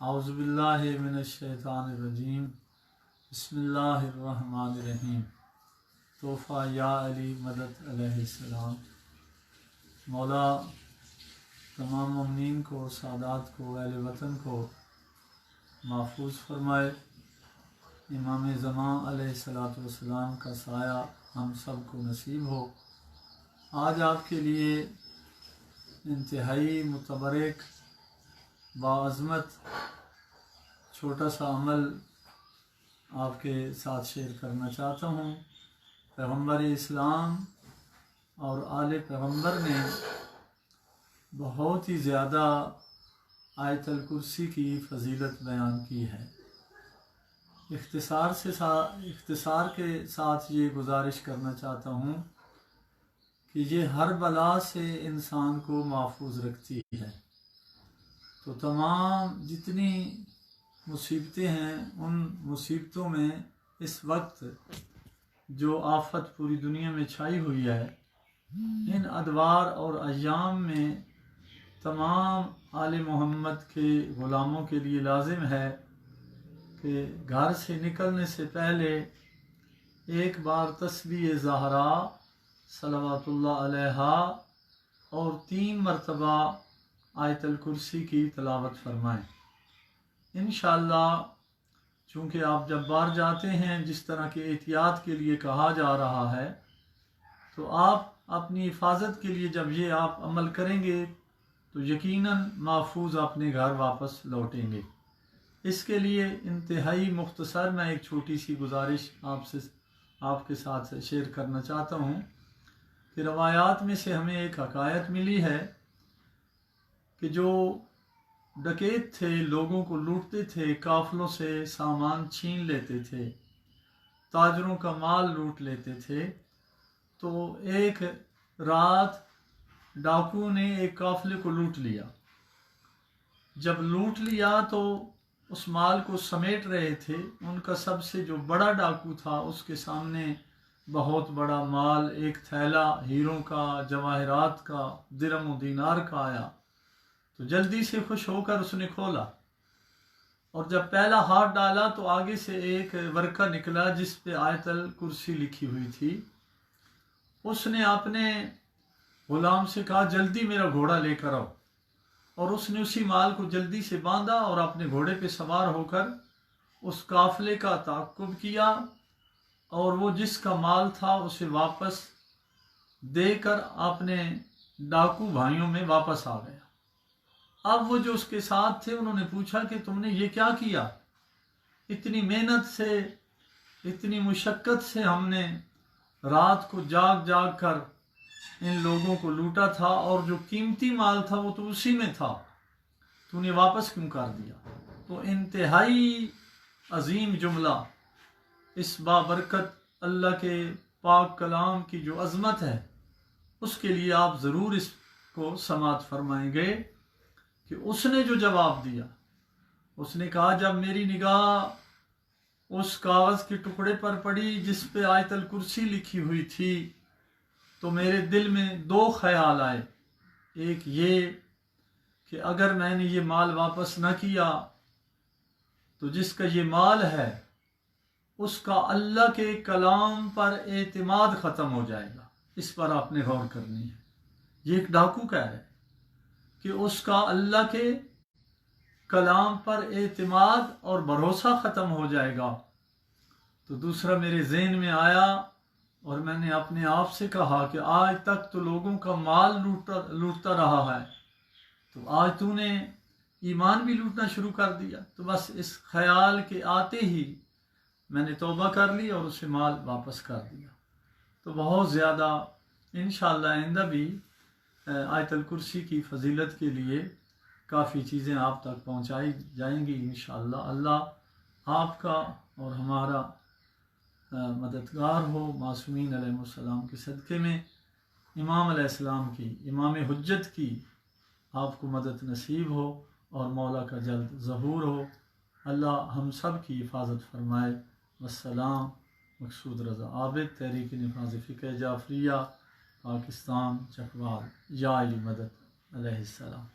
اعوذ باللہ من الشیطان الرجیم بسم اللہ الرحمن الرحیم۔ تحفہ یا علی مدد علیہ السلام۔ مولا تمام مومنین کو، سادات کو، اہل وطن کو محفوظ فرمائے۔ امام زمان علیہ الصلاۃ والسلام کا سایہ ہم سب کو نصیب ہو۔ آج آپ کے لیے انتہائی متبرک باعظمت چھوٹا سا عمل آپ کے ساتھ شیئر کرنا چاہتا ہوں۔ پیغمبر اسلام اور آل پیغمبر نے بہت ہی زیادہ آیت الکرسی کی فضیلت بیان کی ہے۔ اختصار کے ساتھ یہ گزارش کرنا چاہتا ہوں کہ یہ ہر بلا سے انسان کو محفوظ رکھتی ہے۔ تو تمام جتنی مصیبتیں ہیں ان مصیبتوں میں اس وقت جو آفت پوری دنیا میں چھائی ہوئی ہے، ان ادوار اور ایام میں تمام آل محمد کے غلاموں کے لیے لازم ہے کہ گھر سے نکلنے سے پہلے ایک بار تسبیح زہرا صلوات اللہ علیہا اور 3 مرتبہ آیت الکرسی کی تلاوت فرمائیں۔ انشاءاللہ چونکہ آپ جب باہر جاتے ہیں جس طرح کے احتیاط کے لیے کہا جا رہا ہے، تو آپ اپنی حفاظت کے لیے جب یہ آپ عمل کریں گے تو یقیناً محفوظ اپنے گھر واپس لوٹیں گے۔ اس کے لیے انتہائی مختصر میں ایک چھوٹی سی گزارش آپ کے ساتھ شیئر کرنا چاہتا ہوں کہ روایات میں سے ہمیں ایک حکایت ملی ہے کہ جو ڈکیت تھے لوگوں کو لوٹتے تھے، قافلوں سے سامان چھین لیتے تھے، تاجروں کا مال لوٹ لیتے تھے، تو ایک رات ڈاکو نے ایک قافلے کو لوٹ لیا۔ جب لوٹ لیا تو اس مال کو سمیٹ رہے تھے، ان کا سب سے جو بڑا ڈاکو تھا اس کے سامنے بہت بڑا مال، ایک تھیلا ہیروں کا، جواہرات کا، درم و دینار کا آیا، تو جلدی سے خوش ہو کر اس نے کھولا، اور جب پہلا ہاتھ ڈالا تو آگے سے ایک ورقہ نکلا جس پہ آیت الکرسی لکھی ہوئی تھی۔ اس نے اپنے غلام سے کہا جلدی میرا گھوڑا لے کر آؤ، اور اس نے اسی مال کو جلدی سے باندھا اور اپنے گھوڑے پہ سوار ہو کر اس قافلے کا تعاقب کیا، اور وہ جس کا مال تھا اسے واپس دے کر اپنے ڈاکو بھائیوں میں واپس آ گیا۔ اب وہ جو اس کے ساتھ تھے انہوں نے پوچھا کہ تم نے یہ کیا کیا؟ اتنی محنت سے، اتنی مشقت سے ہم نے رات کو جاگ جاگ کر ان لوگوں کو لوٹا تھا، اور جو قیمتی مال تھا وہ تو اسی میں تھا، تو نے واپس کیوں کر دیا؟ تو انتہائی عظیم جملہ، اس بابرکت اللہ کے پاک کلام کی جو عظمت ہے اس کے لیے آپ ضرور اس کو سماعت فرمائیں گے کہ اس نے جو جواب دیا، اس نے کہا جب میری نگاہ اس کاغذ کے ٹکڑے پر پڑی جس پہ آیت الکرسی لکھی ہوئی تھی تو میرے دل میں 2 خیال آئے۔ ایک یہ کہ اگر میں نے یہ مال واپس نہ کیا تو جس کا یہ مال ہے اس کا اللہ کے کلام پر اعتماد ختم ہو جائے گا۔ اس پر آپ نے غور کرنی ہے۔ یہ ایک ڈاکو کہہ رہا ہے کہ اس کا اللہ کے کلام پر اعتماد اور بھروسہ ختم ہو جائے گا۔ تو دوسرا میرے ذہن میں آیا اور میں نے اپنے آپ سے کہا کہ آج تک تو لوگوں کا مال لوٹتا رہا ہے، تو آج تو نے ایمان بھی لوٹنا شروع کر دیا۔ تو بس اس خیال کے آتے ہی میں نے توبہ کر لی اور اسے مال واپس کر دیا۔ تو بہت زیادہ انشاءاللہ آئندہ بھی آیت الکرسی کی فضیلت کے لیے کافی چیزیں آپ تک پہنچائی جائیں گی انشاءاللہ۔ اللہ آپ کا اور ہمارا مددگار ہو۔ معصومین علیہ السلام کے صدقے میں امام علیہ السلام کی، امام حجت کی آپ کو مدد نصیب ہو اور مولا کا جلد ظہور ہو۔ اللہ ہم سب کی حفاظت فرمائے۔ والسلام۔ مقصود رضا عابد، تحریک نفاذ فقہ جعفریہ، پاکستان، چکوال۔ یا علی مدد علیہ السلام۔